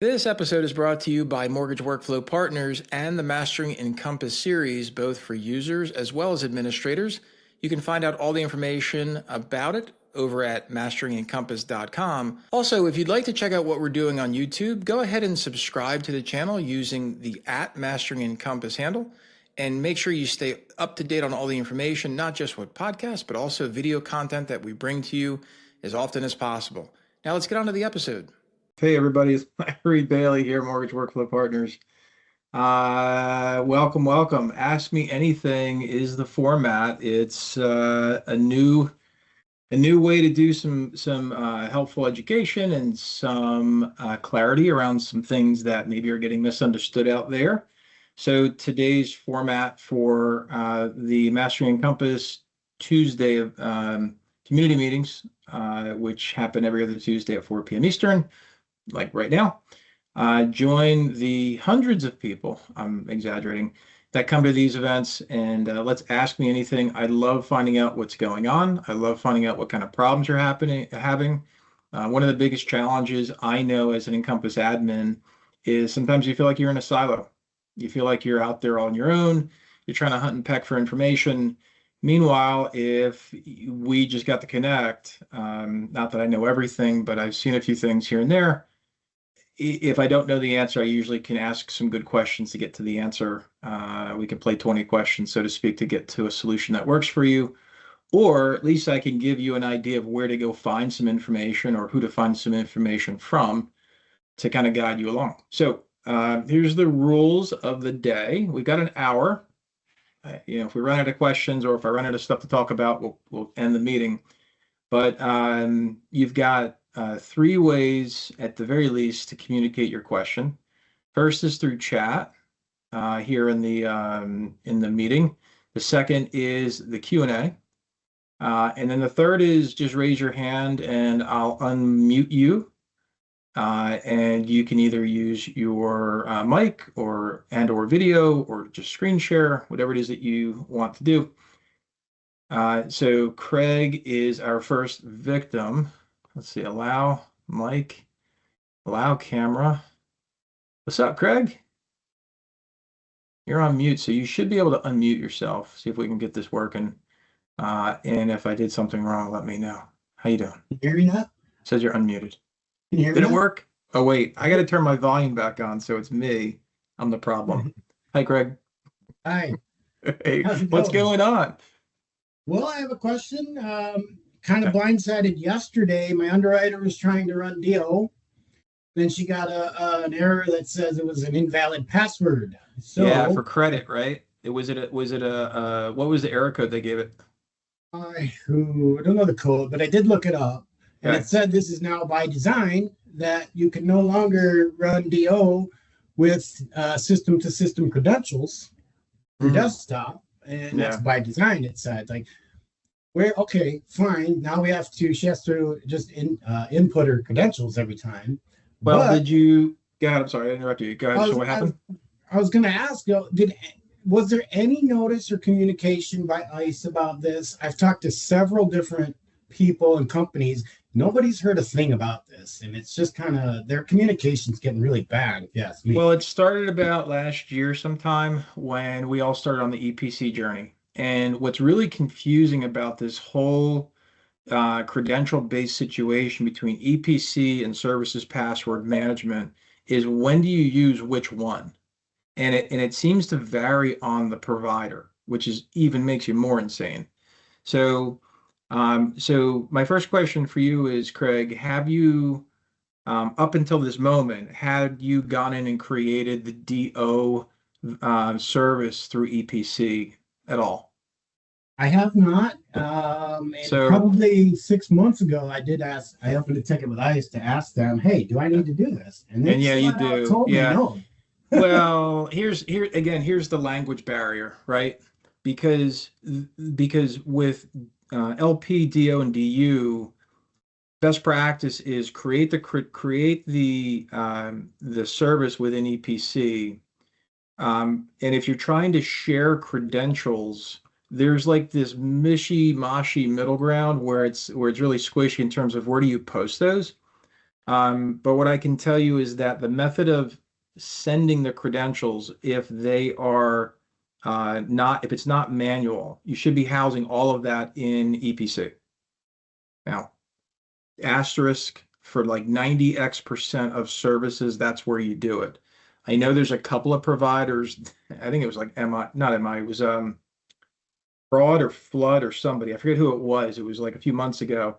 This episode is brought to you by Mortgage Workflow Partners and the Mastering Encompass series, both for users as well as administrators. You can find out all the information about it over at masterengencompass.com. Also, if you'd like to check out what we're doing on YouTube, go ahead and subscribe to the channel using the @MasteringEncompass handle. And make sure you stay up to date on all the information, not just with podcasts, but also video content that we bring to you as often as possible. Now let's get on to the episode. Hey everybody, it's Larry Bailey here, Mortgage Workflow Partners. Welcome. Ask Me Anything is the format. It's a new way to do some helpful education and some clarity around some things that maybe are getting misunderstood out there. So today's format for the Mastering Encompass Tuesday of community meetings, which happen every other Tuesday at 4 p.m. Eastern, like right now, join the hundreds of people, I'm exaggerating, that come to these events, and let's ask me anything. I love finding out what's going on. I love finding out what kind of problems you're having. One of the biggest challenges I know as an Encompass admin is sometimes you feel like you're in a silo. You feel like you're out there on your own. You're trying to hunt and peck for information. Meanwhile, if we just got to connect, not that I know everything, but I've seen a few things here and there. If I don't know the answer, I usually can ask some good questions to get to the answer. We can play 20 questions, so to speak, to get to a solution that works for you. Or at least I can give you an idea of where to go find some information or who to find some information from to kind of guide you along. So here's the rules of the day. We've got an hour. If we run out of questions or if I run out of stuff to talk about, we'll end the meeting. But you've got 3 ways at the very least to communicate your question. First is through chat here in the meeting. The second is the Q&A. And then the third is just raise your hand and I'll unmute you. And you can either use your mic or video or just screen share, whatever it is that you want to do. So Craig is our first victim. Let's see, allow mic, allow camera. What's up, Craig? You're on mute, so you should be able to unmute yourself. See if we can get this working. And if I did something wrong, let me know. How you doing? Can you hear me now? It says you're unmuted. Can you hear me Did it now? work? Oh, wait, I got to turn my volume back on, so it's me. I'm the problem. Hi, Craig. Hi. Hey, How's it what's going? going on? Well, I have a question. Kind of blindsided yesterday. My underwriter was trying to run DO. Then she got an error that says it was an invalid password. So Yeah, for credit, right? What was the error code they gave it? I don't know the code, but I did look it up. And Okay. it said this is now by design that you can no longer run DO with system-to-system credentials for desktop. And that's by design, it said. Like, okay, fine. Now she has to just input her credentials every time. Well, But did you, God, I'm sorry, I interrupted you. Go ahead. So what happened? I was going to ask, was there any notice or communication by ICE about this? I've talked to several different people and companies. Nobody's heard a thing about this. And it's just kind of, their communication's getting really bad, if you ask me. Well, it started about last year sometime when we all started on the EPC journey. And what's really confusing about this whole credential-based situation between EPC and services password management is when do you use which one? And it seems to vary on the provider, which is even makes you more insane. So my first question for you is, Craig, have you up until this moment, had you gone in and created the DO service through EPC at all? I have not. Probably 6 months ago, I opened a ticket with ICE to ask them, hey, do I need to do this? And yeah, you do. Told me no. Well, here's the language barrier, right? Because with LP, DO, and DU, best practice is create the service within EPC. And if you're trying to share credentials, there's like this mishy-mashy middle ground where it's really squishy in terms of where do you post those. But what I can tell you is that the method of sending the credentials, if they are not, if it's not manual, you should be housing all of that in EPC. Now, asterisk for like 90x% of services, that's where you do it. I know there's a couple of providers, I think it was like MI, not MI, it was Fraud or Flood or somebody. I forget who it was. It was like a few months ago,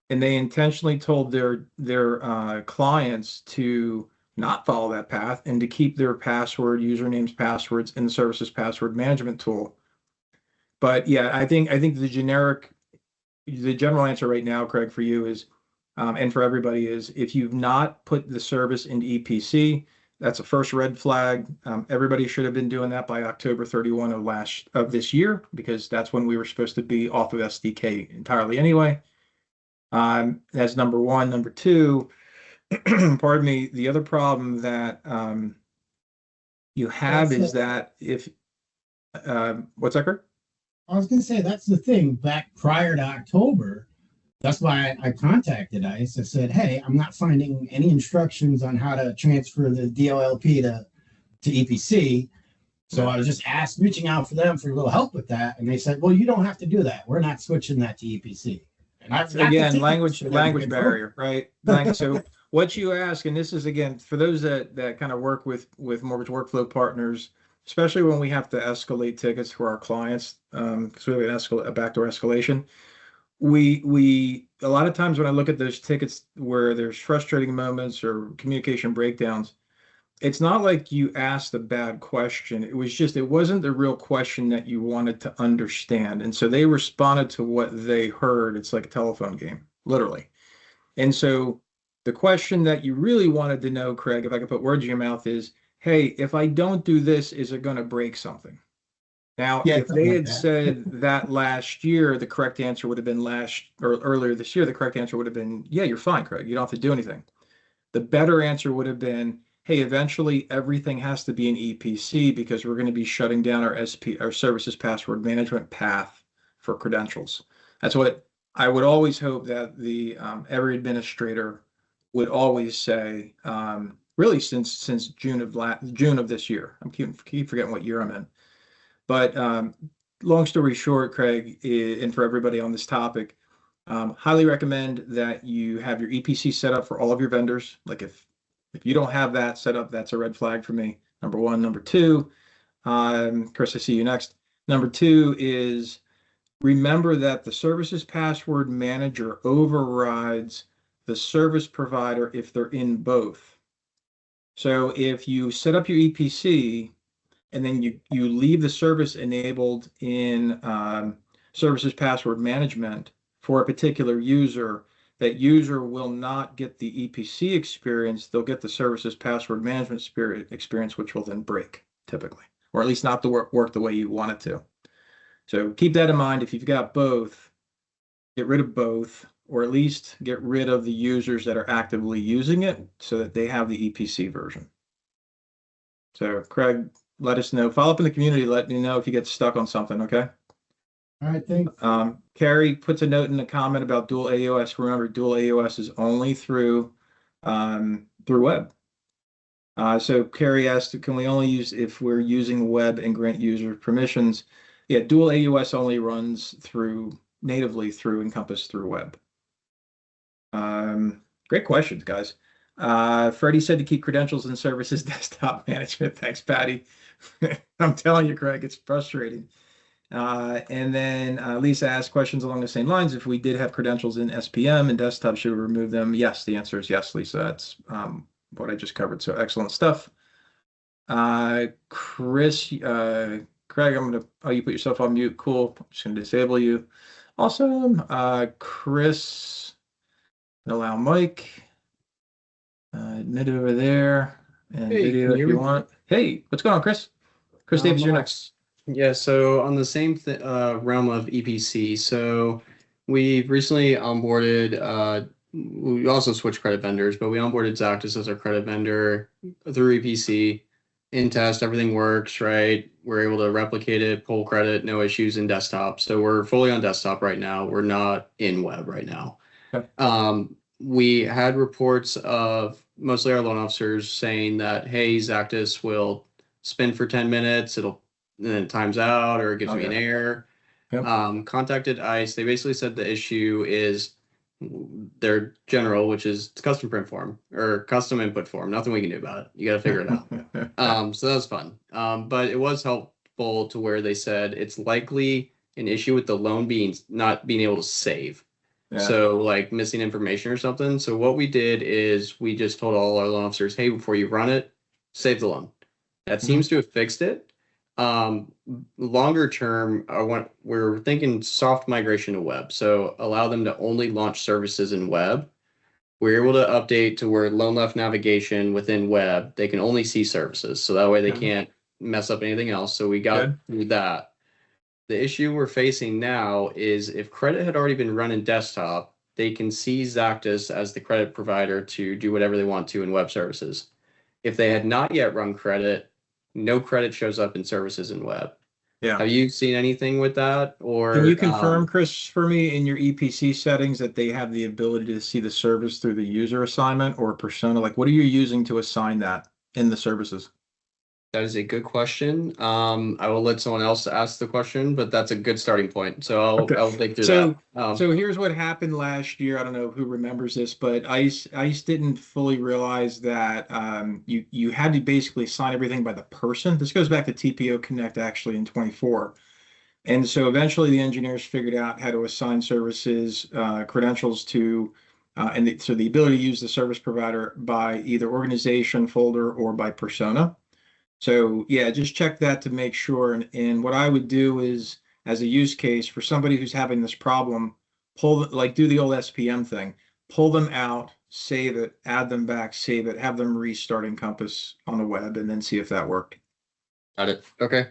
and they intentionally told their clients to not follow that path and to keep their password, usernames, passwords in the services password management tool. But yeah, I think the general answer right now, Craig, for you is, and for everybody is, if you've not put the service into EPC, that's a first red flag. Everybody should have been doing that by October 31 of this year, because that's when we were supposed to be off of SDK entirely anyway. That's number one. Number two, pardon me, the other problem that you have is that if what's that, Kurt? I was going to say that's the thing. Back prior to October, that's why I contacted ICE. I said, "Hey, I'm not finding any instructions on how to transfer the DOLP to EPC." So I was just reaching out for them for a little help with that, and they said, "Well, you don't have to do that. We're not switching that to EPC." And I've got Again, language barrier, right? So what you ask, and this is again for those that kind of work with mortgage workflow partners, especially when we have to escalate tickets for our clients, because we have a backdoor escalation. We a lot of times when I look at those tickets where there's frustrating moments or communication breakdowns, it's not like you asked a bad question. It was just, it wasn't the real question that you wanted to understand. And so they responded to what they heard. It's like a telephone game, literally. And so the question that you really wanted to know, Craig, if I could put words in your mouth, is, hey, if I don't do this, is it going to break something? Now, Yeah, if they something like had that. said that last year, the correct answer would have been earlier this year, the correct answer would have been, yeah, you're fine, Craig. You don't have to do anything. The better answer would have been, hey, eventually everything has to be an EPC because we're going to be shutting down our services password management path for credentials. That's what I would always hope that the every administrator would always say. Really, since June of this year. I'm keep forgetting what year I'm in. But long story short, Craig, and for everybody on this topic, highly recommend that you have your EPC set up for all of your vendors. Like if you don't have that set up, that's a red flag for me. Number one. Number two, Chris, I see you next. Number two is remember that the services password manager overrides the service provider if they're in both. So if you set up your EPC and then you leave the service enabled in services password management for a particular user, that user will not get the EPC experience. They'll get the services password management experience, which will then break typically, or at least not the work the way you want it to. So keep that in mind. If you've got both, get rid of both, or at least get rid of the users that are actively using it so that they have the EPC version. So Craig, let us know. Follow up in the community. Let me know if you get stuck on something. Okay. All right, thanks. Carrie puts a note in the comment about dual AOS. Remember, dual AOS is only through web. So Carrie asked, can we only use if we're using web and grant user permissions? Yeah, dual AOS only runs natively through Encompass through web. Great questions, guys. Freddie said to keep credentials and services desktop management. Thanks, Patty. I'm telling you, Craig, it's frustrating. And then Lisa asked questions along the same lines. If we did have credentials in SPM and desktop, should we remove them? Yes, the answer is yes, Lisa. That's what I just covered. So excellent stuff. Chris, Craig, you put yourself on mute. Cool. I'm just going to disable you. Awesome. Chris, allow Mike. Admit over there. And Hey, video can if you you hear me? want. Hey, what's going on, Chris? Chris Davis, you're next. Yeah, so on the same realm of EPC, so we recently onboarded, we also switched credit vendors, but we onboarded Zactus as our credit vendor through EPC. In test, everything works, right? We're able to replicate it, pull credit, no issues in desktop. So we're fully on desktop right now. We're not in web right now. Okay. we had reports of mostly our loan officers saying that, hey, Zactus will spin for 10 minutes, and then it times out or it gives me an error. Yep. Contacted ICE. They basically said the issue is their general, which is custom print form or custom input form. Nothing we can do about it. You got to figure it out. So that was fun. But it was helpful to where they said it's likely an issue with the loan not being able to save. Yeah. So like missing information or something. So what we did is we just told all our loan officers, hey, before you run it, save the loan. That seems to have fixed it. Longer term, we're thinking soft migration to web. So allow them to only launch services in web. We're able to update to where loan left navigation within web, they can only see services. So that way they can't mess up anything else. So we got through that. The issue we're facing now is if credit had already been run in desktop, they can see Zactus as the credit provider to do whatever they want to in web services. If they had not yet run credit, no credit shows up in services in web. Yeah. Have you seen anything with that? Or can you confirm, Chris, for me in your EPC settings that they have the ability to see the service through the user assignment or persona? Like, what are you using to assign that in the services? That is a good question. I will let someone else ask the question, but that's a good starting point. So I'll dig through that. So here's what happened last year. I don't know who remembers this, but ICE didn't fully realize that you had to basically assign everything by the person. This goes back to TPO Connect actually in 24. And so eventually the engineers figured out how to assign services credentials to, so the ability to use the service provider by either organization, folder, or by persona. So yeah, just check that to make sure. And what I would do is, as a use case for somebody who's having this problem, do the old SPM thing, pull them out, save it, add them back, save it, have them restart Encompass on the web, and then see if that worked. Got it. Okay.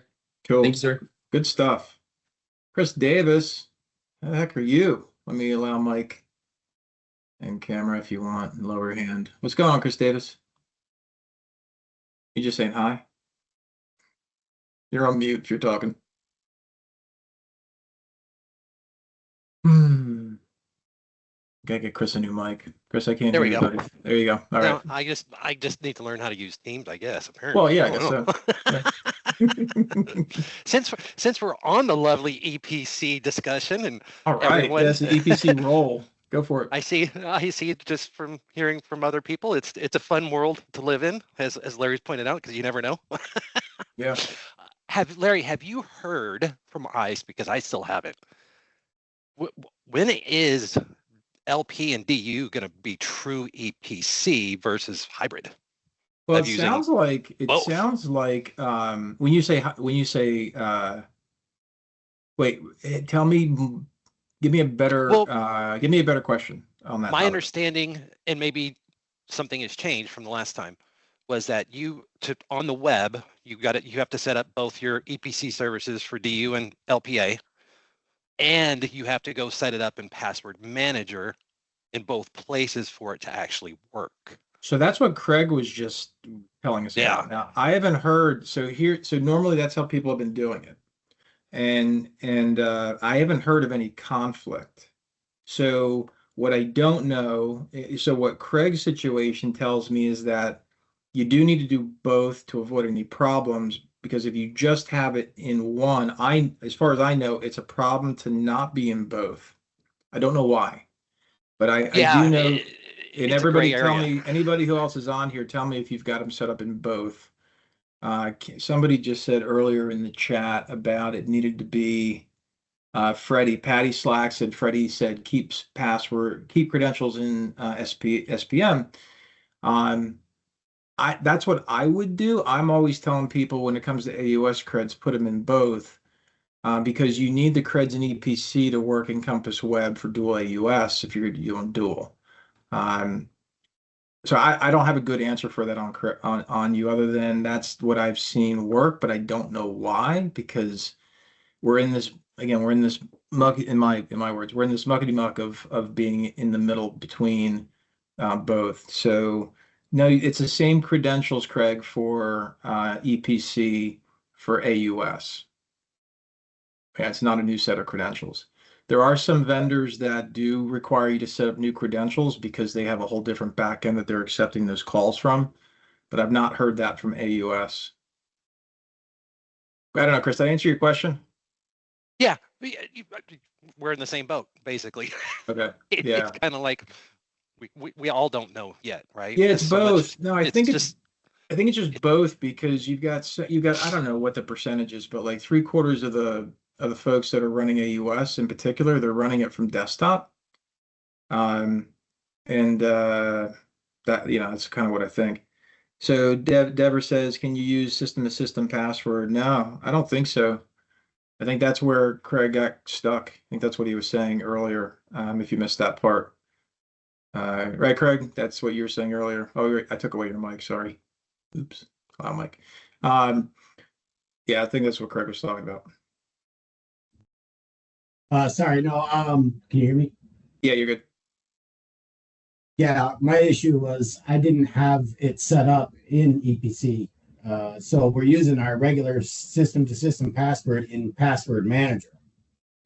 Cool. Thank you, sir. Good stuff. Chris Davis, how the heck are you? Let me allow Mike and camera if you want, and lower your hand. What's going on, Chris Davis? You just saying hi? You're on mute if you're talking. Gotta get Chris a new mic. Chris, I can't There hear we you, go. buddy. There you go. All right. I just need to learn how to use Teams, I guess, apparently. Well, yeah, I guess so. Since we're on the lovely EPC discussion and all right, that's the EPC roll. Go for it. I see just from hearing from other people, it's a fun world to live in, as Larry's pointed out, because you never know. Yeah. Larry, have you heard from ICE? Because I still haven't. When is LP and DU going to be true EPC versus hybrid? Well, it sounds like when you say wait, tell me, give me a better question on that. My understanding, and maybe something has changed from the last time, was that on the web you have to set up both your EPC services for DU and LPA, and you have to go set it up in Password Manager in both places for it to actually work. So that's what Craig was just telling us about. Now, I haven't heard, so normally that's how people have been doing it. And I haven't heard of any conflict. So what I don't know, so what Craig's situation tells me is that you do need to do both to avoid any problems, because if you just have it in one, as far as I know, it's a problem to not be in both. I don't know why. But I do know, and everybody tell me, anybody who else is on here, tell me if you've got them set up in both. Somebody just said earlier in the chat about it needed to be Freddie. Patty Slack said Freddie said keep credentials in SPM. That's what I would do. I'm always telling people when it comes to AUS creds, put them in both. Because you need the creds in EPC to work Encompass Web for dual AUS if you're doing dual. So I don't have a good answer for that on you, other than that's what I've seen work, but I don't know why, because we're in this muck, in my words, we're in this muckety muck of being in the middle between both. So no, it's the same credentials, Craig, for EPC for AUS. Yeah, it's not a new set of credentials. There are some vendors that do require you to set up new credentials because they have a whole different backend that they're accepting those calls from, but I've not heard that from AUS. I don't know, Chris, did I answer your question? Yeah, we're in the same boat, basically. Okay. It's Yeah. kind of like we all don't know yet, right? Yeah, it's There's so much. both. No, I think it's just both because you've got I don't know what the percentage is, but like 3/4 of the folks that are running AUS in particular, they're running it from desktop. And that, that's kind of what I think. So Deborah says, can you use system to system password? No, I don't think so. I think that's where Craig got stuck. I think that's what he was saying earlier. If you missed that part. Right, Craig? That's what you were saying earlier. Oh, I took away your mic. Sorry. Oops. Cloud mic. Yeah, I think that's what Craig was talking about. Sorry, no, can you hear me? Yeah, you're good. Yeah, my issue was I didn't have it set up in EPC. So we're using our regular system to system password in Password Manager.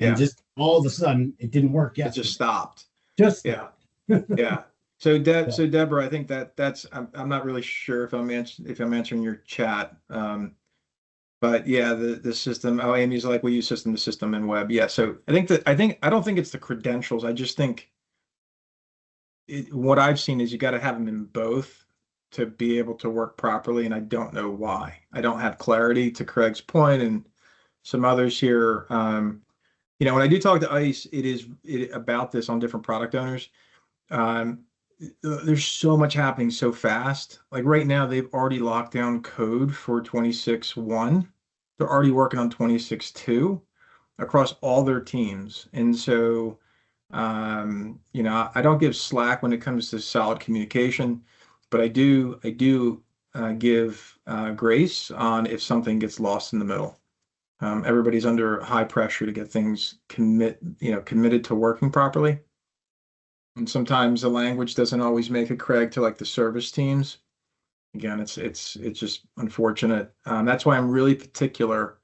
And Yeah. just all of a sudden it didn't work yet. It just stopped. Just yeah. Yeah. So Deborah, I think that's I'm not really sure if I'm answering your chat. But yeah, the system. Oh, Amy's like, we use system to system and web. Yeah. So I don't think it's the credentials. I just think what I've seen is you got to have them in both to be able to work properly. And I don't know why. I don't have clarity to Craig's point and some others here. When I do talk to ICE, about this on different product owners. There's so much happening so fast. Like right now, they've already locked down code for 26.1. They're already working on 26.2 across all their teams. And so, I don't give slack when it comes to solid communication, but I do give grace on if something gets lost in the middle. Everybody's under high pressure to get things committed to working properly. And sometimes the language doesn't always make it, Craig, to like the service teams. Again, it's just unfortunate. That's why I'm really particular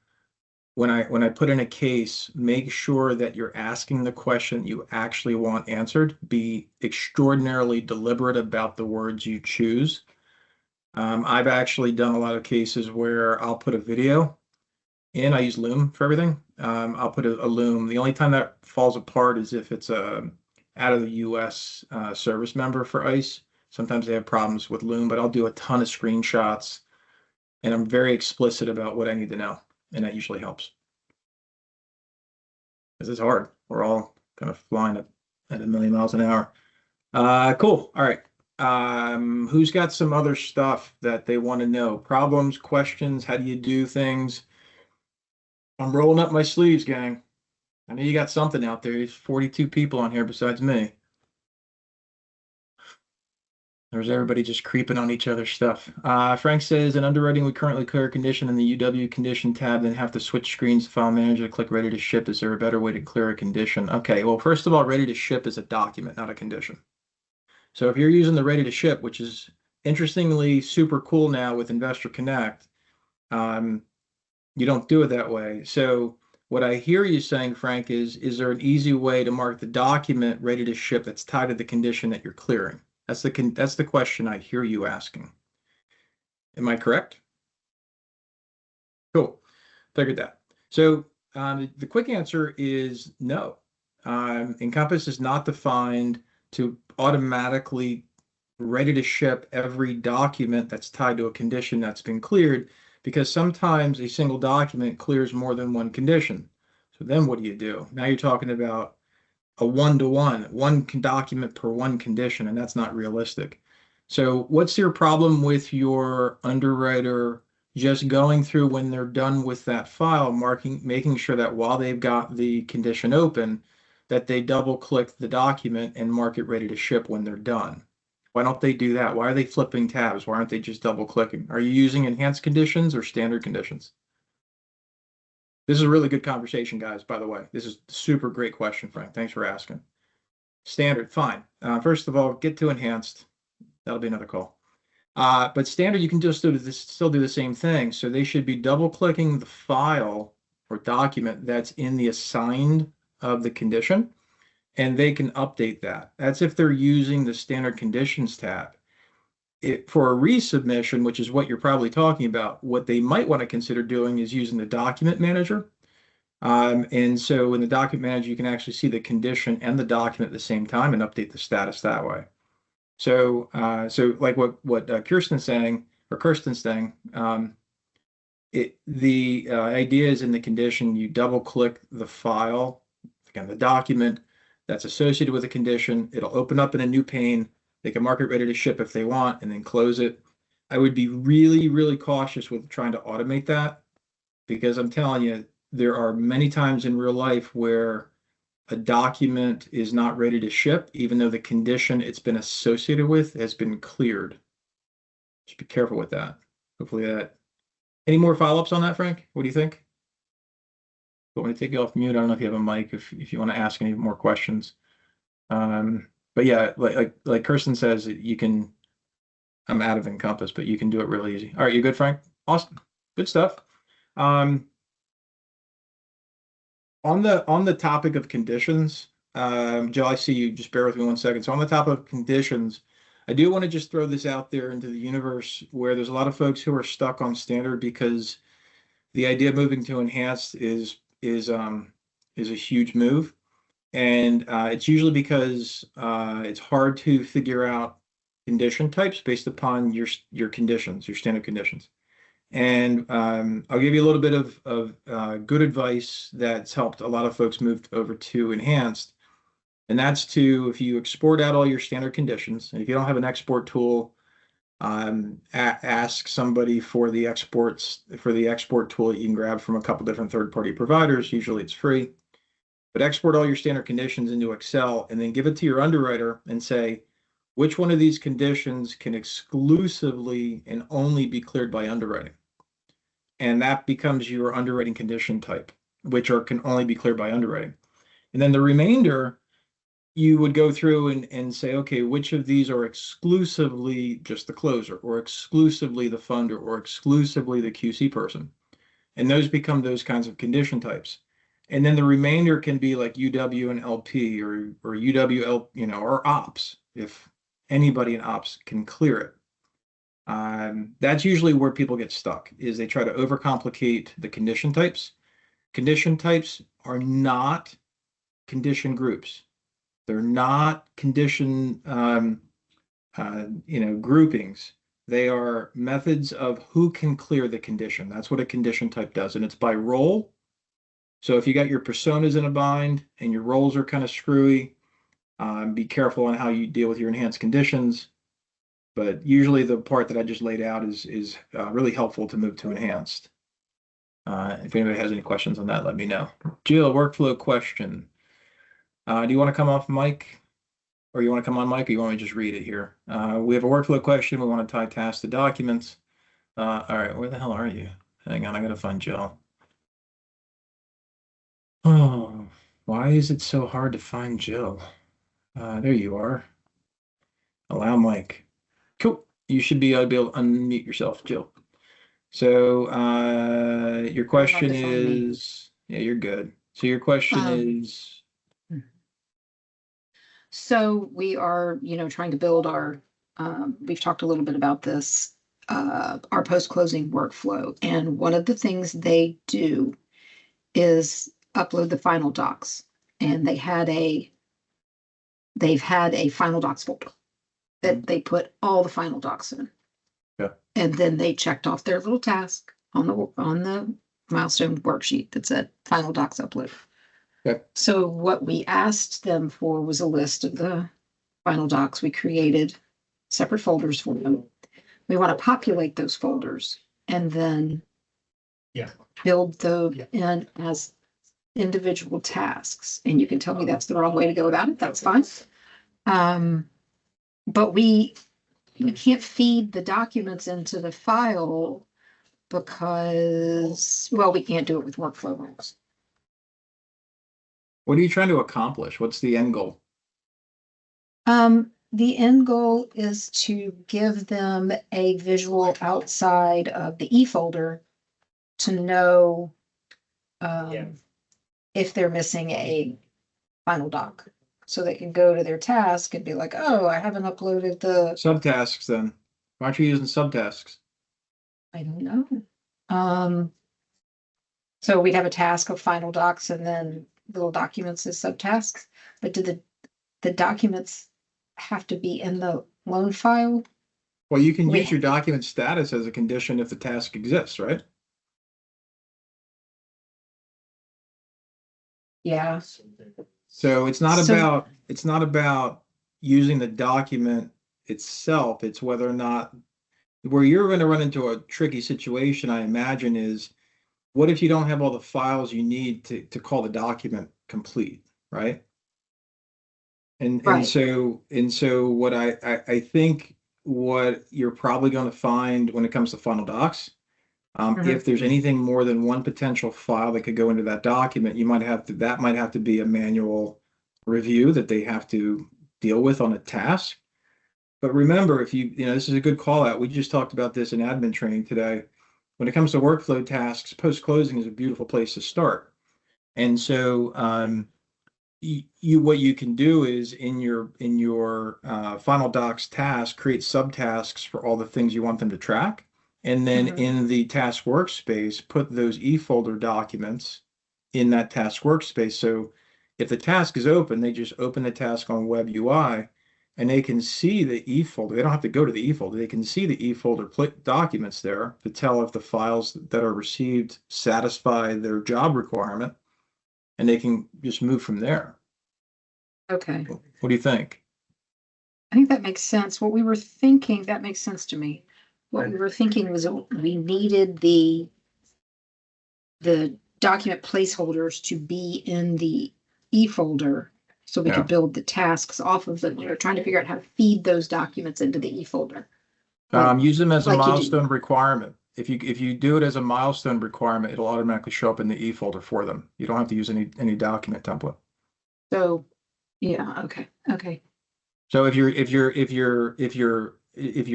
when I put in a case, make sure that you're asking the question you actually want answered. Be extraordinarily deliberate about the words you choose. I've actually done a lot of cases where I'll put a video in. I use Loom for everything. I'll put a Loom. The only time that falls apart is if it's a out of the US service member for ICE. Sometimes they have problems with Loom, but I'll do a ton of screenshots and I'm very explicit about what I need to know. And that usually helps. This is hard. We're all kind of flying at 1,000,000 miles an hour. Cool. All right. Who's got some other stuff that they want to know? Problems, questions, how do you do things? I'm rolling up my sleeves, gang. I know you got something out there. There's 42 people on here besides me. There's everybody just creeping on each other's stuff. Frank says, in underwriting, we currently clear a condition in the UW condition tab, then have to switch screens to file manager to click ready to ship. Is there a better way to clear a condition? Okay, well, first of all, ready to ship is a document, not a condition. So if you're using the ready to ship, which is interestingly super cool now with Investor Connect, you don't do it that way. So what I hear you saying, Frank, is there an easy way to mark the document ready to ship that's tied to the condition that you're clearing? That's the question I hear you asking. Am I correct? Cool. Figured that. So the quick answer is no. Encompass is not defined to automatically ready to ship every document that's tied to a condition that's been cleared, because sometimes a single document clears more than one condition. So then what do? Now you're talking about a one-to-one, one document per one condition, and that's not realistic. So what's your problem with your underwriter just going through when they're done with that file, making sure that while they've got the condition open, that they double click the document and mark it ready to ship when they're done? Why don't they do that? Why are they flipping tabs? Why aren't they just double clicking? Are you using enhanced conditions or standard conditions? This is a really good conversation, guys, by the way. This is a super great question, Frank. Thanks for asking. Standard, fine. First of all, get to enhanced. That'll be another call. But standard, you can just still do the same thing. So they should be double clicking the file or document that's in the assigned of the condition, and they can update that. That's if they're using the standard conditions tab. For a resubmission, which is what you're probably talking about, what they might want to consider doing is using the document manager. And so in the document manager, you can actually see the condition and the document at the same time and update the status that way. So, so like what Kirsten's saying, the idea is in the condition, you double click the file, again, the document that's associated with the condition. It'll open up in a new pane. They can mark it ready to ship if they want and then close it. I would be really, really cautious with trying to automate that, because I'm telling you, there are many times in real life where a document is not ready to ship, even though the condition it's been associated with has been cleared. Just be careful with that. Hopefully that. Any more follow-ups on that, Frank? What do you think? Want me to take you off mute? I don't know if you have a mic, if you want to ask any more questions. But yeah, like Kirsten says, you can, I'm out of Encompass, but you can do it really easy. All right, you good, Frank? Awesome. Good stuff. On the topic of conditions, Joe, I see you. Just bear with me 1 second. So on the topic of conditions, I do want to just throw this out there into the universe where there's a lot of folks who are stuck on standard because the idea of moving to enhanced is a huge move, and it's usually because it's hard to figure out condition types based upon your conditions, your standard conditions. And I'll give you a little bit of good advice that's helped a lot of folks move over to enhanced. And that's if you export out all your standard conditions, and if you don't have an export tool, ask somebody for the export tool that you can grab from a couple different third-party providers. Usually it's free. But export all your standard conditions into Excel and then give it to your underwriter and say, which one of these conditions can exclusively and only be cleared by underwriting? And that becomes your underwriting condition type, which can only be cleared by underwriting. And then the remainder, you would go through and say, okay, which of these are exclusively just the closer, or exclusively the funder, or exclusively the QC person? And those become those kinds of condition types. And then the remainder can be like UW and LP, or UWL, or ops, if anybody in ops can clear it. That's usually where people get stuck, is they try to overcomplicate the condition types. Condition types are not condition groups. They're not condition, groupings. They are methods of who can clear the condition. That's what a condition type does, and it's by role. So if you got your personas in a bind and your roles are kind of screwy, be careful on how you deal with your enhanced conditions. But usually the part that I just laid out is really helpful to move to enhanced. If anybody has any questions on that, let me know. Jill, workflow question. Do you want to come off mic, or you want to come on mic, or you want me to just read it here? We have a workflow question. We want to tie tasks to documents. All right, where the hell are you? Hang on, I gotta find Jill. Oh, why is it so hard to find Jill? There you are. Allow mic. Cool. You should be able to unmute yourself, Jill. So your question is, yeah, you're good. So your question is. So we are, trying to build our, we've talked a little bit about this, our post-closing workflow. And one of the things they do is upload the final docs. And they've had a final docs folder that they put all the final docs in. Yeah. And then they checked off their little task on the milestone worksheet that said final docs upload. Okay. So what we asked them for was a list of the final docs. We created separate folders for them. We want to populate those folders and then build those in as individual tasks. And you can tell me that's the wrong way to go about it. That's fine. But we can't feed the documents into the file because, we can't do it with workflow rules. What are you trying to accomplish? What's the end goal? The end goal is to give them a visual outside of the e-folder to know if they're missing a final doc. So they can go to their task and be like, oh, I haven't uploaded the, Subtasks then. Why aren't you using subtasks? I don't know. So we'd have a task of final docs and then little documents as subtasks. But do the documents have to be in the loan file? Well, you can We- use your document status as a condition if the task exists, right? Yeah. So it's not So- about using the document itself. It's whether or not where you're going to run into a tricky situation, I imagine, is what if you don't have all the files you need to call the document complete, right? And Right. so what I think what you're probably going to find when it comes to final docs, if there's anything more than one potential file that could go into that document, that might have to be a manual review that they have to deal with on a task. But remember, if this is a good call out. We just talked about this in admin training today. When it comes to workflow tasks, post-closing is a beautiful place to start. And so what you can do is in your final docs task, create subtasks for all the things you want them to track. And then in the task workspace, put those e-folder documents in that task workspace. So if the task is open, they just open the task on web UI and they can see the e-folder. They don't have to go to the e-folder. They can see the e-folder documents there to tell if the files that are received satisfy their job requirement, and they can just move from there. Okay. What do you think? I think that makes sense. What we were thinking, that makes sense to me. What we were thinking was we needed the document placeholders to be in the e-folder so we Yeah. could build the tasks off of them. We were trying to figure out how to feed those documents into the e-folder. Use them as a like you do. milestone requirement. If you do it as a milestone requirement, it'll automatically show up in the e-folder for them. You don't have to use any document template. So, yeah, okay. So if your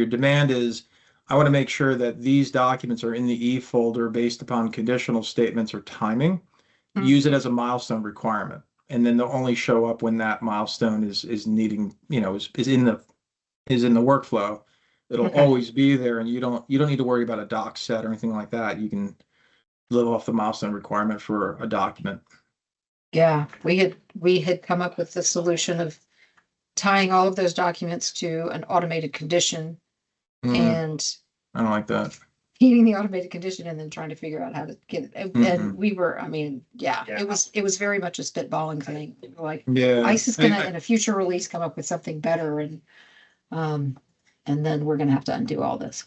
demand is, I want to make sure that these documents are in the e-folder based upon conditional statements or timing, use it as a milestone requirement, and then they'll only show up when that milestone is needing, is in the workflow. It'll always be there, and you don't need to worry about a doc set or anything like that. You can live off the milestone requirement for a document. Yeah, we had come up with the solution of tying all of those documents to an automated condition and I don't like that. feeding the automated condition and then trying to figure out how to get it. And we were, it was very much a spitballing thing. Like, ICE is gonna in a future release come up with something better, and then we're gonna have to undo all this.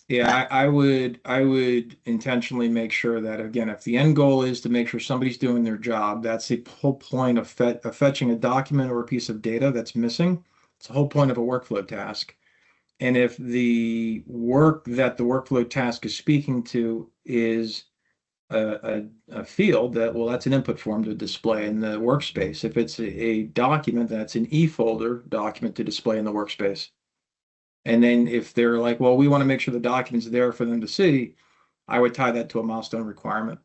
Yeah, I would intentionally make sure that, again, if the end goal is to make sure somebody's doing their job, that's the whole point of fetching a document or a piece of data that's missing. It's the whole point of a workflow task. And if the work that the workflow task is speaking to is a field that's an input form to display in the workspace. If it's a document, that's an e-folder document to display in the workspace. And then if they're like, well, we want to make sure the document's there for them to see, I would tie that to a milestone requirement.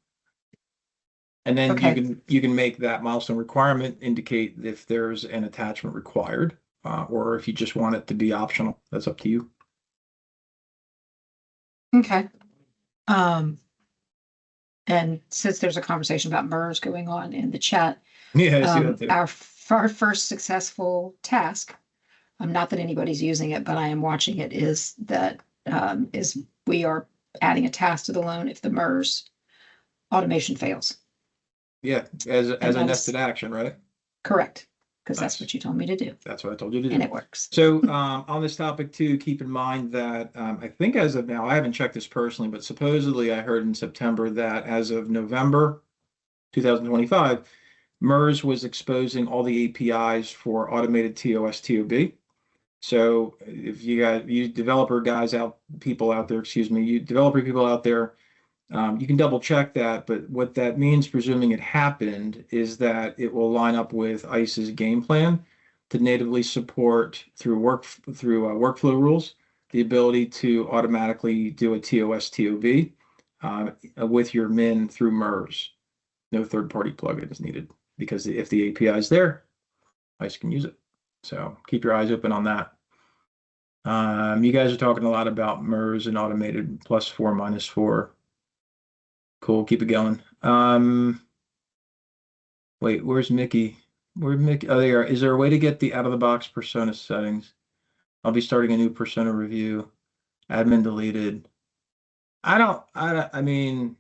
And then you can make that milestone requirement indicate if there's an attachment required, or if you just want it to be optional. That's up to you. Okay. And since there's a conversation about MERS going on in the chat, Yeah, I see that too. our first successful task, not that anybody's using it, but I am watching it, is we are adding a task to the loan if the MERS automation fails. Yeah, as a nested action, right? Correct, because Nice. that's what you told me to do, That's what I told you to do. and it works. So on this topic too, keep in mind that I think as of now, I haven't checked this personally, but supposedly I heard in September that as of November 2025, MERS was exposing all the APIs for automated TOS TOB. So if you developer people out there, you can double check that. But what that means, presuming it happened, is that it will line up with ICE's game plan to natively support through workflow rules the ability to automatically do a TOS TOB with your min through MERS. No third-party plugin is needed. because if the API is there, ICE can use it. So keep your eyes open on that. You guys are talking a lot about MERS and automated +4, -4. Cool, keep it going. Wait, where's Mickey? Where'd Mickey? Oh, there. Is there a way to get the out-of-the-box persona settings? I'll be starting a new persona review. Admin deleted. I mean,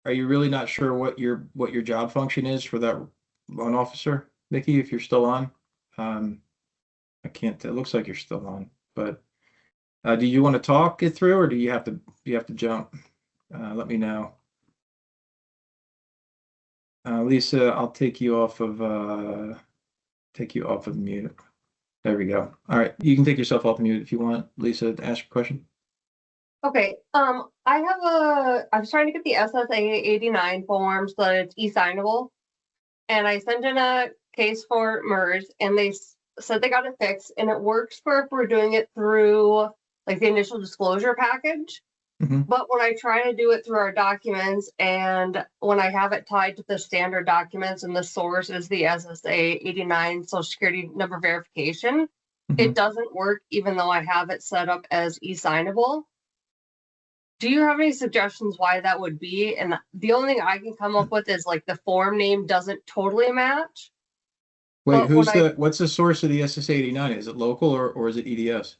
are you really not sure what your job function is for that loan officer, Mickey, if you're still on? I can't, it looks like you're still on, but do you want to talk it through, or do you have to jump? Let me know. Lisa, I'll take you off of mute. There we go. All right, you can take yourself off mute if you want, Lisa, to ask your question. Okay, I was trying to get the SSA 89 form so that it's e-signable. And I sent in a case for MERS and they said they got it fixed, and it works for if we're doing it through like the initial disclosure package. But when I try to do it through our documents, and when I have it tied to the standard documents and the source is the SSA 89 social security number verification, it doesn't work even though I have it set up as e-signable. Do you have any suggestions why that would be? And the only thing I can come up with is like the form name doesn't totally match. Wait, what's the source of the SSA 89? Is it local or is it EDS?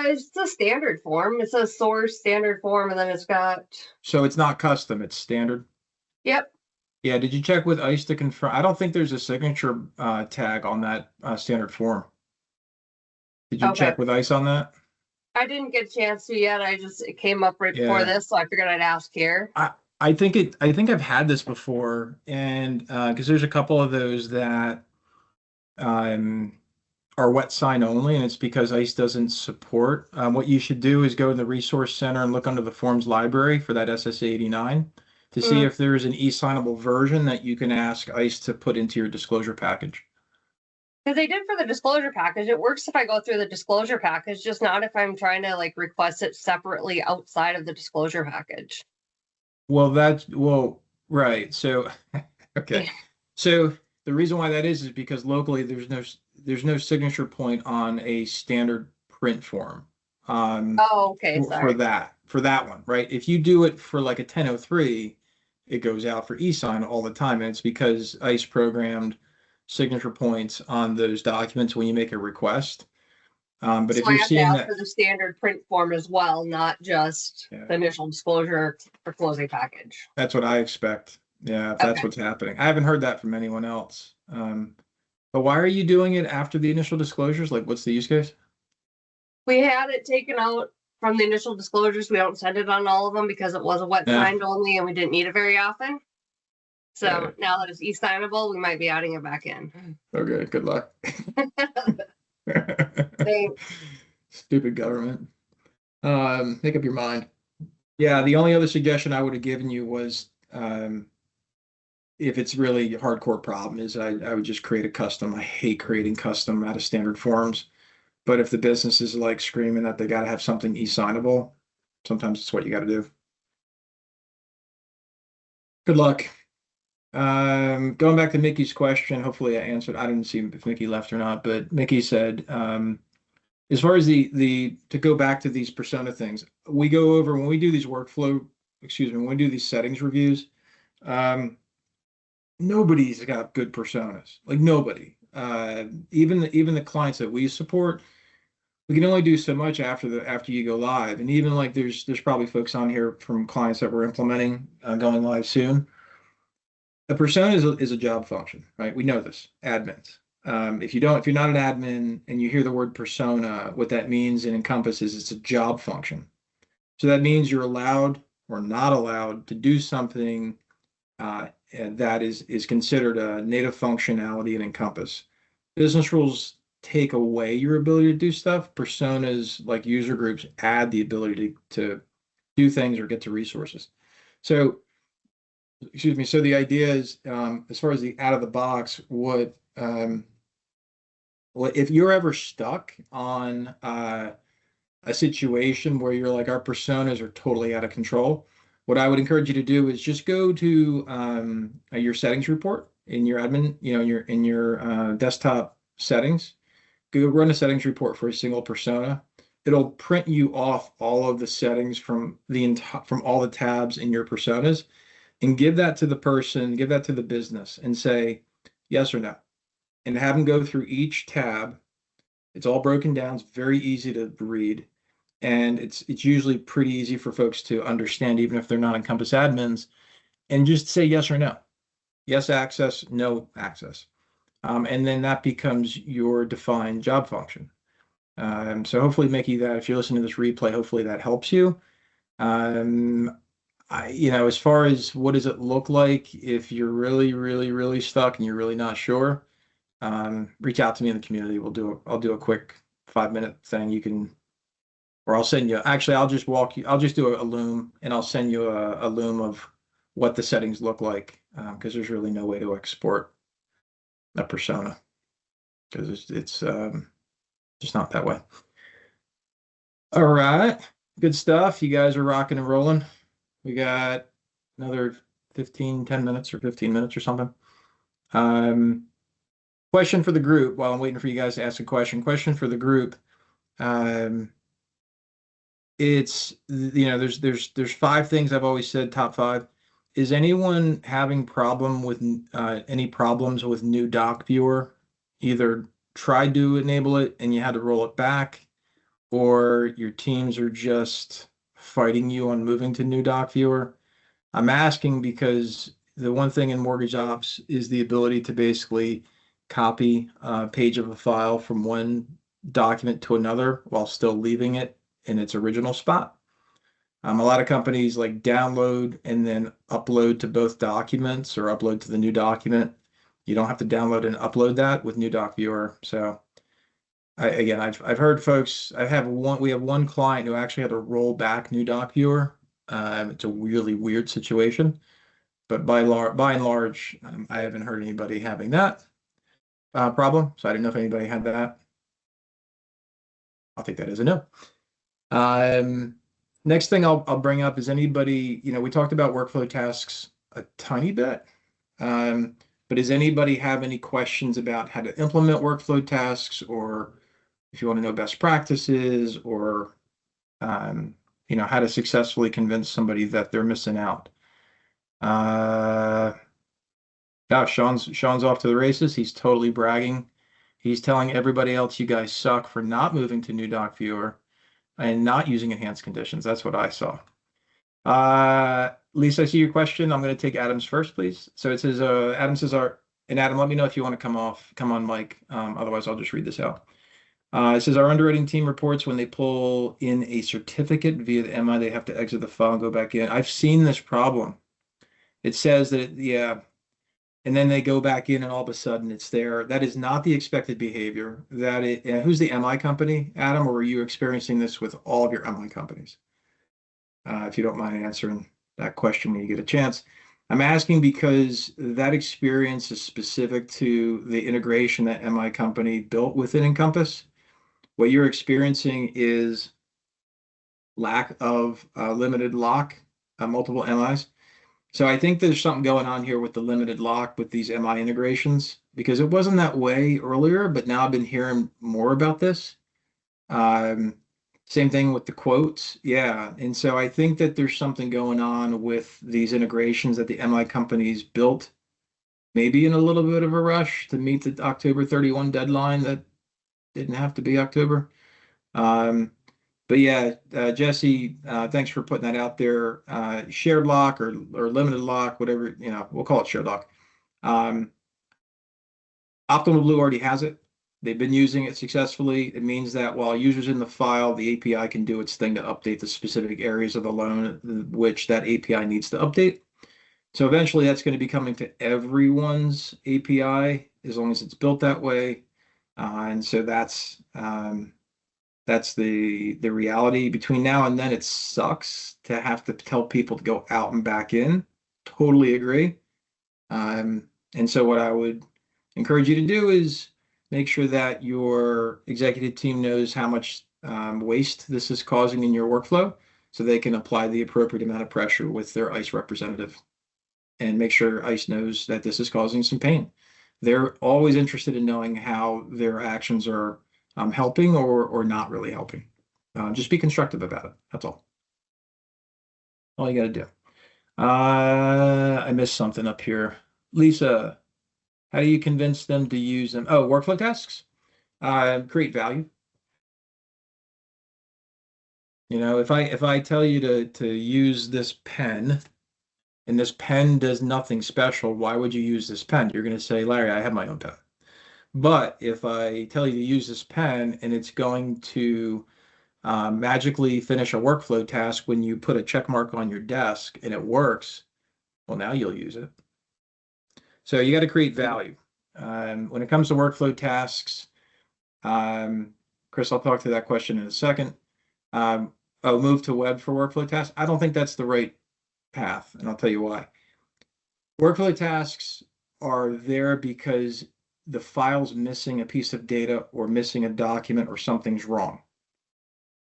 It's the standard form. It says source standard form, and then it's got. So it's not custom, it's standard? Yep. Yeah, did you check with ICE to confirm? I don't think there's a signature tag on that standard form. Did you check with ICE on that? I didn't get a chance to yet. It came up right before this, so I figured I'd ask here. I think I've had this before, and because there's a couple of those that are wet sign only, and it's because ICE doesn't support. What you should do is go to the resource center and look under the forms library for that SSA 89 to see if there's an e-signable version that you can ask ICE to put into your disclosure package. Because they did for the disclosure package. It works if I go through the disclosure package, just not if I'm trying to like request it separately outside of the disclosure package. Well, right. So, okay. So the reason why that is because locally there's no signature point on a standard print form. Okay. For that one, right? If you do it for like a 1003, it goes out for e-sign all the time, and it's because ICE programmed signature points on those documents when you make a request. But if you're seeing that That's what I expect. Yeah, if that's what's happening. I haven't heard that from anyone else. But why are you doing it after the initial disclosures? Like, what's the use case? We had it taken out from the initial disclosures. We don't send it on all of them because it was a wet signed only and we didn't need it very often. So now that it's e-signable, we might be adding it back in. Okay, good luck. Thanks. Stupid government. Make up your mind. Yeah, the only other suggestion I would have given you was if it's really a hardcore problem is I would just create a custom. I hate creating custom out of standard forms. But if the business is like screaming that they got to have something e-signable, sometimes it's what you got to do. Good luck. Going back to Mickey's question, hopefully I answered. I didn't see if Mickey left or not, but Mickey said, as far as to go back to these persona things, we go over when we do these when we do these settings reviews, nobody's got good personas, like nobody. Even the clients that we support, we can only do so much after you go live. And even like there's probably folks on here from clients that we're implementing going live soon. A persona is a job function, right? We know this, admins. If you're not an admin and you hear the word persona, what that means in Encompass is it's a job function. So that means you're allowed or not allowed to do something that is considered a native functionality in Encompass. Business rules take away your ability to do stuff. Personas like user groups add the ability to do things or get to resources. So so the idea is, as far as the out of the box, what if you're ever stuck on a situation where you're like, our personas are totally out of control, what I would encourage you to do is just go to your settings report in your admin, in your desktop settings. Go run a settings report for a single persona. It'll print you off all of the settings from from all the tabs in your personas, and give that to the person, give that to the business, and say yes or no, and have them go through each tab. It's all broken down. It's very easy to read, and it's usually pretty easy for folks to understand, even if they're not Encompass admins. And just say yes or no. Yes access, no access. And then that becomes your defined job function. So hopefully, Mickey, that if you're listening to this replay, hopefully that helps you. As far as what does it look like, if you're really, really, really stuck and you're really not sure, reach out to me in the community. I'll do a quick 5-minute thing. You can, or I'll send you, actually, I'll just do a loom, and I'll send you a loom of what the settings look like, because there's really no way to export a persona, because it's just not that way. All right, good stuff. You guys are rocking and rolling. We got another 10 minutes or 15 minutes or something. Question for the group while I'm waiting for you guys to ask a question. Question for the group. It's, there's 5 things I've always said, top 5. Is anyone having any problems with new doc viewer? Either tried to enable it and you had to roll it back, or your teams are just fighting you on moving to new doc viewer? I'm asking because the one thing in mortgage ops is the ability to basically copy a page of a file from one document to another while still leaving it in its original spot. A lot of companies like download and then upload to both documents, or upload to the new document. You don't have to download and upload that with new doc viewer. So I've heard folks, we have one client who actually had to roll back new doc viewer. It's a really weird situation, but by and large, I haven't heard anybody having that problem. So I didn't know if anybody had that. I'll take that as a no. Next thing I'll bring up is anybody, we talked about workflow tasks a tiny bit, but does anybody have any questions about how to implement workflow tasks, or if you want to know best practices, or how to successfully convince somebody that they're missing out? Sean's off to the races. He's totally bragging. He's telling everybody else you guys suck for not moving to new doc viewer and not using enhanced conditions. That's what I saw. Lisa, I see your question. I'm going to take Adam's first, please. So it says, Adam says, and Adam, let me know if you want to come on mic. Otherwise, I'll just read this out. It says our underwriting team reports when they pull in a certificate via the MI, they have to exit the file and go back in. I've seen this problem. It says that, and then they go back in and all of a sudden it's there. That is not the expected behavior. Who's the MI company, Adam, or were you experiencing this with all of your MI companies? If you don't mind answering that question when you get a chance. I'm asking because that experience is specific to the integration that MI company built within Encompass. What you're experiencing is lack of limited lock, multiple MIs. So I think there's something going on here with the limited lock with these MI integrations, because it wasn't that way earlier, but now I've been hearing more about this. Same thing with the quotes. Yeah. And so I think that there's something going on with these integrations that the MI companies built, maybe in a little bit of a rush to meet the October 31 deadline that didn't have to be October. But yeah, Jesse, thanks for putting that out there. Shared lock or limited lock, whatever, we'll call it shared lock. Optimal Blue already has it. They've been using it successfully. It means that while users in the file, the API can do its thing to update the specific areas of the loan which that API needs to update. So eventually that's going to be coming to everyone's API as long as it's built that way. And so that's the reality. Between now and then, it sucks to have to tell people to go out and back in. Totally agree. And so what I would encourage you to do is make sure that your executive team knows how much waste this is causing in your workflow. so they can apply the appropriate amount of pressure with their ICE representative and make sure ICE knows that this is causing some pain. They're always interested in knowing how their actions are helping or not really helping. Just be constructive about it. That's all. All you got to do. I missed something up here. Lisa, how do you convince them to use them? Oh, workflow tasks. Create value. You know, if I tell you to use this pen, and this pen does nothing special, why would you use this pen? You're going to say, Larry, I have my own pen. But if I tell you to use this pen and it's going to magically finish a workflow task when you put a check mark on your desk and it works, well, now you'll use it. So you got to create value. When it comes to workflow tasks, Chris, I'll talk to that question in a second. Move to web for workflow tasks. I don't think that's the right path, and I'll tell you why. Workflow tasks are there because the file's missing a piece of data or missing a document or something's wrong.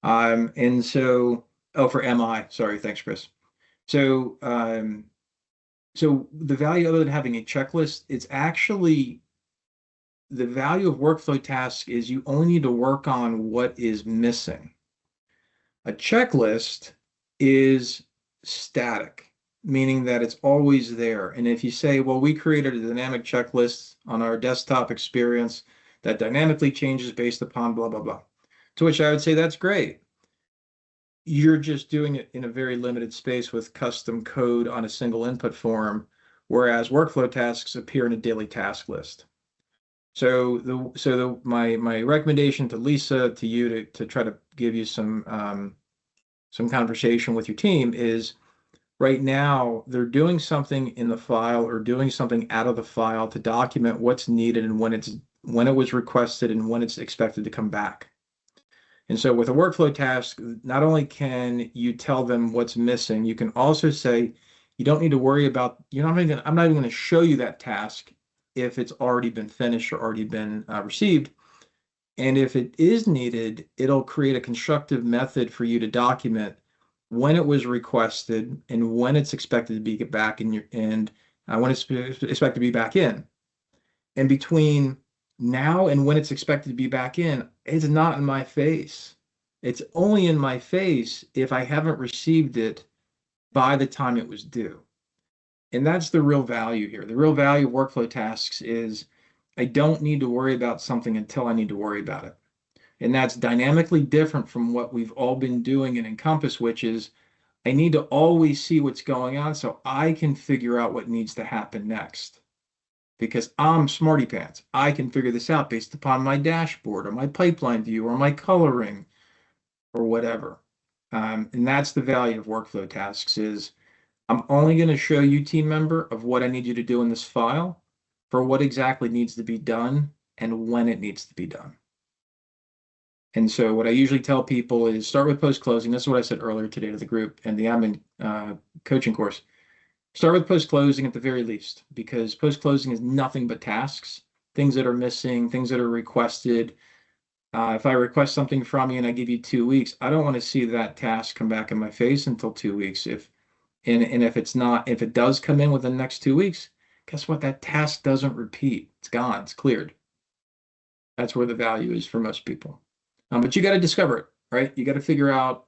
And so, for MI, sorry, thanks, Chris. So, so the value other than having a checklist, it's actually the value of workflow tasks is you only need to work on what is missing. A checklist is static, meaning that it's always there. And if you say, well, we created a dynamic checklist on our desktop experience that dynamically changes based upon blah, blah, blah. To which I would say, that's great. You're just doing it in a very limited space with custom code on a single input form, whereas workflow tasks appear in a daily task list. So my recommendation to Lisa, to you to try to give you some conversation with your team is right now they're doing something in the file or doing something out of the file to document what's needed and when it was requested and when it's expected to come back. And so with a workflow task, not only can you tell them what's missing, you can also say, you don't need to worry about, I'm not even going to show you that task if it's already been finished or already been received. And if it is needed, it'll create a constructive method for you to document when it was requested and when it's expected to be back in when it's expected to be back in. And between now and when it's expected to be back in, it's not in my face. It's only in my face if I haven't received it by the time it was due. And that's the real value here. The real value of workflow tasks is I don't need to worry about something until I need to worry about it. And that's dynamically different from what we've all been doing in Encompass, which is I need to always see what's going on so I can figure out what needs to happen next. Because I'm smarty pants. I can figure this out based upon my dashboard or my pipeline view or my coloring or whatever. And that's the value of workflow tasks is I'm only going to show you, team member, of what I need you to do in this file for what exactly needs to be done and when it needs to be done. And so what I usually tell people is start with post-closing. This is what I said earlier today to the group and the admin coaching course. Start with post-closing at the very least, because post-closing is nothing but tasks, things that are missing, things that are requested. If I request something from you and I give you 2 weeks, I don't want to see that task come back in my face until 2 weeks. If it does come in within the next 2 weeks, guess what? That task doesn't repeat. It's gone. It's cleared. That's where the value is for most people. But you got to discover it, right? You got to figure out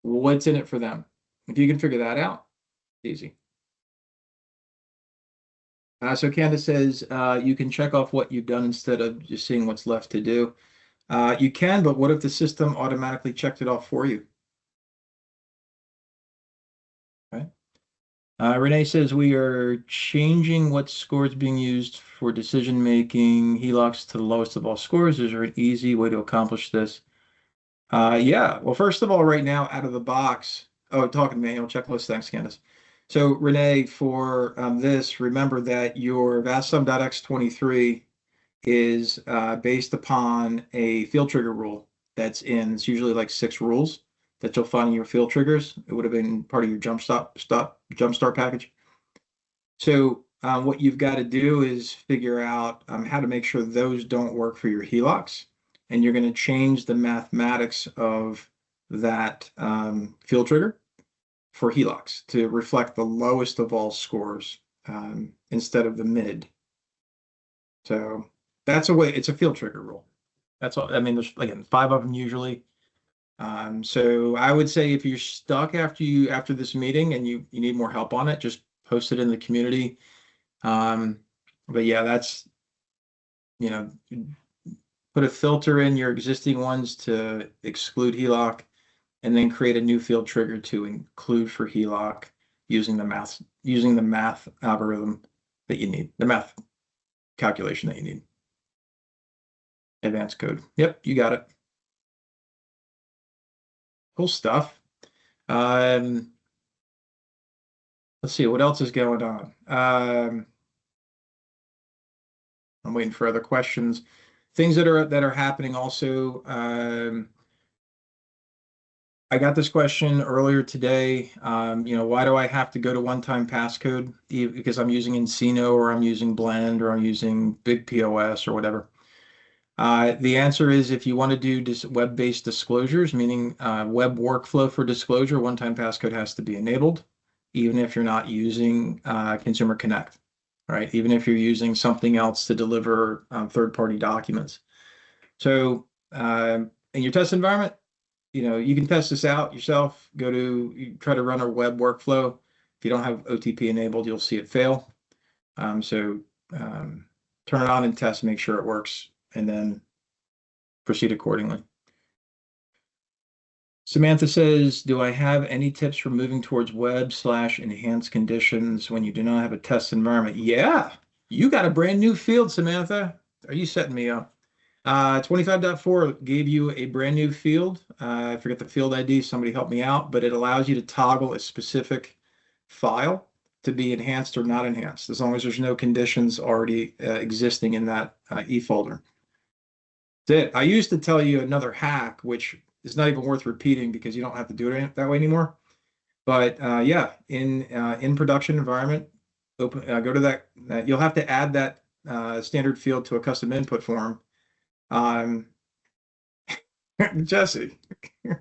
what's in it for them. If you can figure that out, easy. So Candace says you can check off what you've done instead of just seeing what's left to do. You can, but what if the system automatically checked it off for you? Okay. Renee says we are changing what score is being used for decision making HELOCs to the lowest of all scores. Is there an easy way to accomplish this? Yeah. Well, first of all, right now, out of the box. Oh, talking manual checklist. Thanks, Candace. So Renee, for this, remember that your VASSUM.x23 is based upon a field trigger rule that's in. It's usually like 6 rules that you'll find in your field triggers. It would have been part of your jumpstart package. So what you've got to do is figure out how to make sure those don't work for your HELOCs. And you're going to change the mathematics of that field trigger for HELOCs to reflect the lowest of all scores instead of the mid. So that's a way, it's a field trigger rule. That's all. I mean, there's again 5 of them usually. So I would say if you're stuck after this meeting and you need more help on it, just post it in the community. But yeah, that's, put a filter in your existing ones to exclude HELOC, and then create a new field trigger to include for HELOC using the math algorithm that you need, the math calculation that you need. Advanced code. Yep, you got it. Cool stuff. Let's see what else is going on. I'm waiting for other questions. Things that are happening also. I got this question earlier today. Why do I have to go to one-time passcode? Because I'm using Encino or I'm using Blend or I'm using Big POS or whatever. The answer is if you want to do web-based disclosures, meaning web workflow for disclosure, one-time passcode has to be enabled, even if you're not using Consumer Connect, right? Even if you're using something else to deliver third-party documents. So in your test environment, you can test this out yourself. Try to run a web workflow. If you don't have OTP enabled, you'll see it fail. So turn it on and test, make sure it works, and then proceed accordingly. Samantha says, do I have any tips for moving towards web/enhanced conditions when you do not have a test environment? Yeah, you got a brand new field, Samantha. Are you setting me up? 25.4 gave you a brand new field. I forget the field ID, somebody help me out, but it allows you to toggle a specific file to be enhanced or not enhanced, as long as there's no conditions already existing in that E folder. That's it. I used to tell you another hack, which is not even worth repeating because you don't have to do it that way anymore. But yeah, in production environment, go to that. You'll have to add that standard field to a custom input form. Jesse,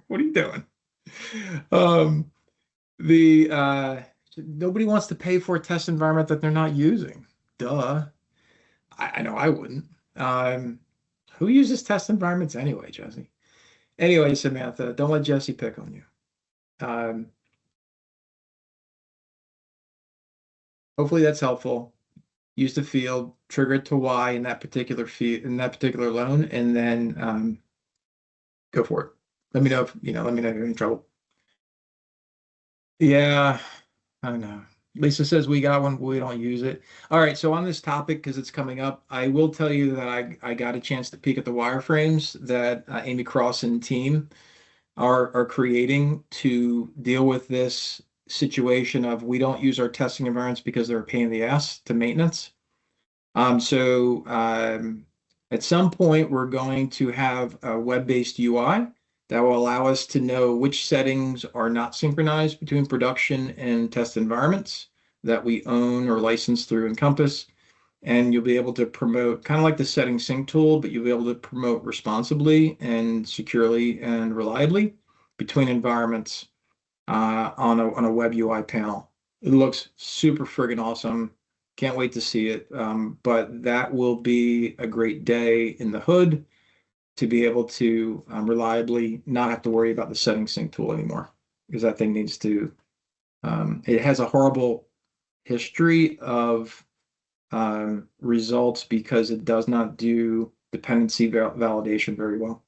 what are you doing? Nobody wants to pay for a test environment that they're not using. Duh. I know I wouldn't. Who uses test environments anyway, Jesse? Anyway, Samantha, don't let Jesse pick on you. Hopefully that's helpful. Use the field, trigger it to Y in that particular particular loan, and then go for it. Let me know if you're in trouble. Yeah, I know. Lisa says we got one, but we don't use it. All right, so on this topic, because it's coming up, I will tell you that I got a chance to peek at the wireframes that Amy Cross and team are creating to deal with this situation of we don't use our testing environments because they're a pain in the ass to maintenance. So at some point, we're going to have a web-based UI that will allow us to know which settings are not synchronized between production and test environments that we own or license through Encompass. And you'll be able to promote, kind of like the setting sync tool, but you'll be able to promote responsibly and securely and reliably between environments on a web UI panel. It looks super friggin' awesome. Can't wait to see it. But that will be a great day in the hood to be able to reliably not have to worry about the setting sync tool anymore, because that thing needs to, it has a horrible history of results because it does not do dependency validation very well.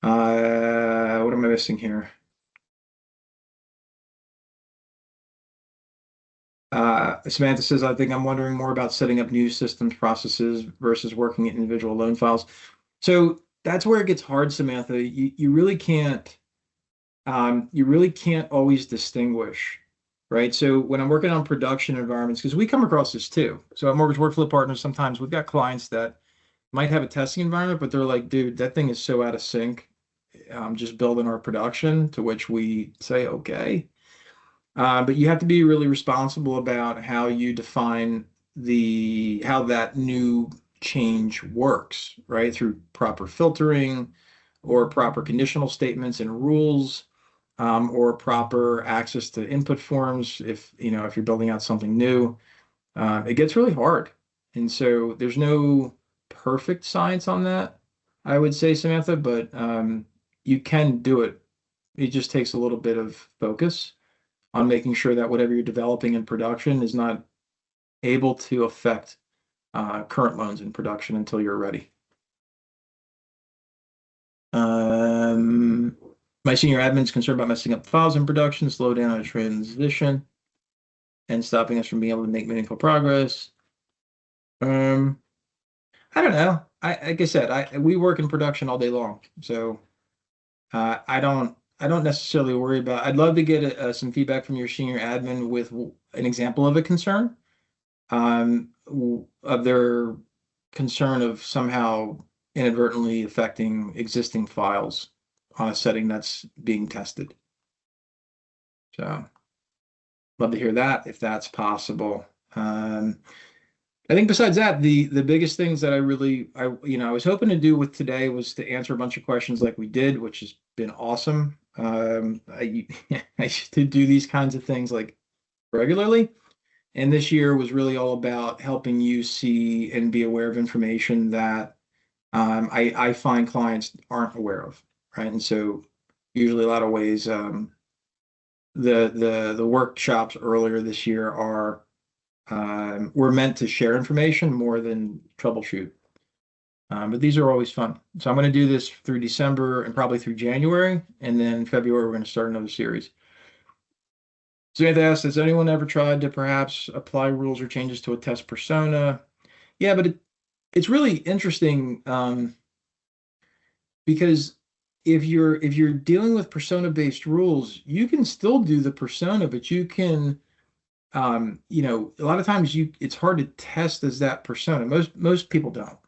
What am I missing here? Samantha says, I think I'm wondering more about setting up new systems processes versus working in individual loan files. So that's where it gets hard, Samantha. You really can't always distinguish, right? So when I'm working on production environments, because we come across this too. So at Mortgage Workflow Partners, sometimes we've got clients that might have a testing environment, but they're like, dude, that thing is so out of sync. Just building our production, to which we say, okay. But you have to be really responsible about how you define how that new change works, right? Through proper filtering, or proper conditional statements and rules, or proper access to input forms. If if you're building out something new, it gets really hard. And so there's no perfect science on that, I would say, Samantha, but you can do it. It just takes a little bit of focus on making sure that whatever you're developing in production is not able to affect current loans in production until you're ready. My senior admin is concerned about messing up files in production, slow down a transition, and stopping us from being able to make meaningful progress. I don't know. Like I said, we work in production all day long, so I don't necessarily worry about. I'd love to get some feedback from your senior admin with an example of a concern, of their concern of somehow inadvertently affecting existing files on a setting that's being tested. So, love to hear that if that's possible. I think besides that, the biggest things that I was hoping to do with today was to answer a bunch of questions like we did, which has been awesome. I used to do these kinds of things like regularly, and this year was really all about helping you see and be aware of information that I find clients aren't aware of, right? And so usually a lot of ways, the workshops earlier this year were meant to share information more than troubleshoot. But these are always fun. So I'm going to do this through December and probably through January, and then February we're going to start another series. So they asked, has anyone ever tried to perhaps apply rules or changes to a test persona? Yeah, but it's really interesting, because if you're dealing with persona-based rules, you can still do the persona, but you can, a lot of times it's hard to test as that persona. Most people don't.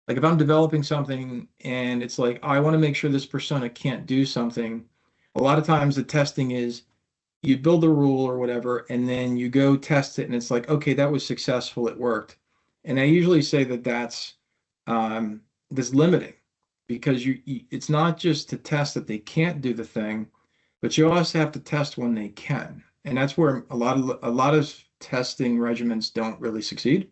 Like if I'm developing something and it's like, I want to make sure this persona can't do something, a lot of times the testing is you build the rule or whatever, and then you go test it and it's like, okay, that was successful, it worked. And I usually say that that's limiting, because it's not just to test that they can't do the thing, but you also have to test when they can. And that's where a lot of testing regimens don't really succeed.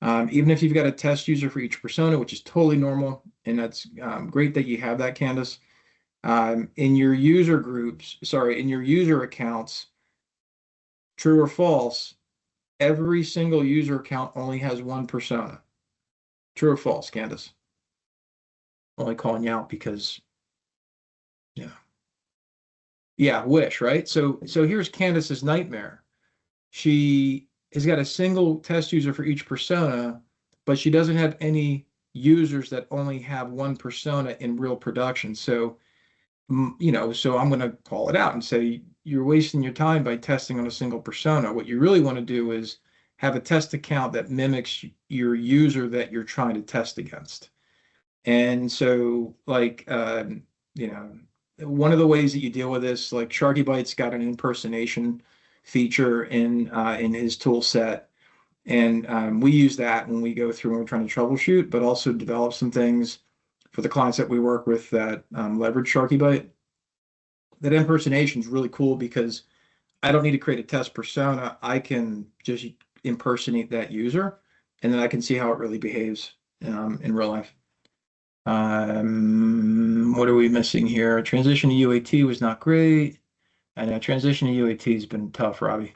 Even if you've got a test user for each persona, which is totally normal, and that's great that you have that, Candace. In your user accounts, true or false, every single user account only has one persona. True or false, Candace? Only calling you out because, yeah, wish, right? So here's Candace's nightmare. She has got a single test user for each persona, but she doesn't have any users that only have one persona in real production. So, so I'm going to call it out and say, you're wasting your time by testing on a single persona. What you really want to do is have a test account that mimics your user that you're trying to test against. And so, like, one of the ways that you deal with this, like Sharky Byte's got an impersonation feature in his tool set, and we use that when we go through and we're trying to troubleshoot, but also develop some things for the clients that we work with that leverage Sharky Byte. That impersonation is really cool because I don't need to create a test persona. I can just impersonate that user, and then I can see how it really behaves in real life. What are we missing here? Transition to UAT was not great. I know transition to UAT has been tough, Robbie.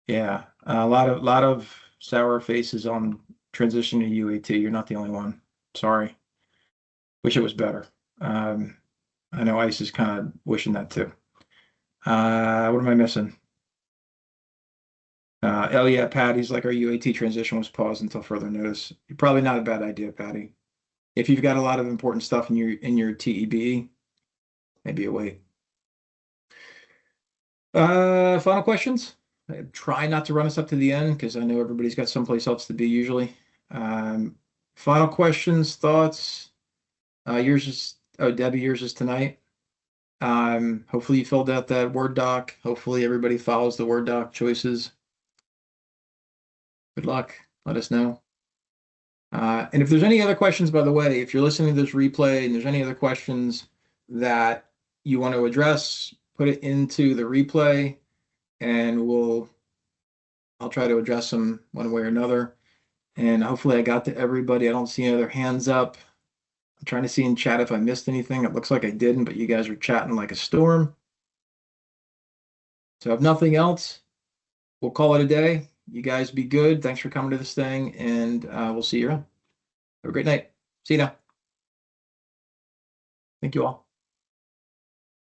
Yeah, a lot of sour faces on transition to UAT. You're not the only one. Sorry. Wish it was better. I know ICE is kind of wishing that too. What am I missing? Oh yeah, Patty's like our UAT transition was paused until further notice. Probably not a bad idea, Patty. If you've got a lot of important stuff in your TEB, maybe a wait. Final questions? I try not to run us up to the end because I know everybody's got someplace else to be usually. Final questions, thoughts? Debbie, yours is tonight. Hopefully you filled out that Word doc. Hopefully everybody follows the Word doc choices. Good luck. Let us know. And if there's any other questions, by the way, if you're listening to this replay and there's any other questions that you want to address, put it into the replay and I'll try to address them one way or another. And hopefully I got to everybody. I don't see any other hands up. I'm trying to see in chat if I missed anything. It looks like I didn't, but you guys are chatting like a storm. So if nothing else, we'll call it a day. You guys be good. Thanks for coming to this thing, and we'll see you around. Have a great night. See you now. Thank you all.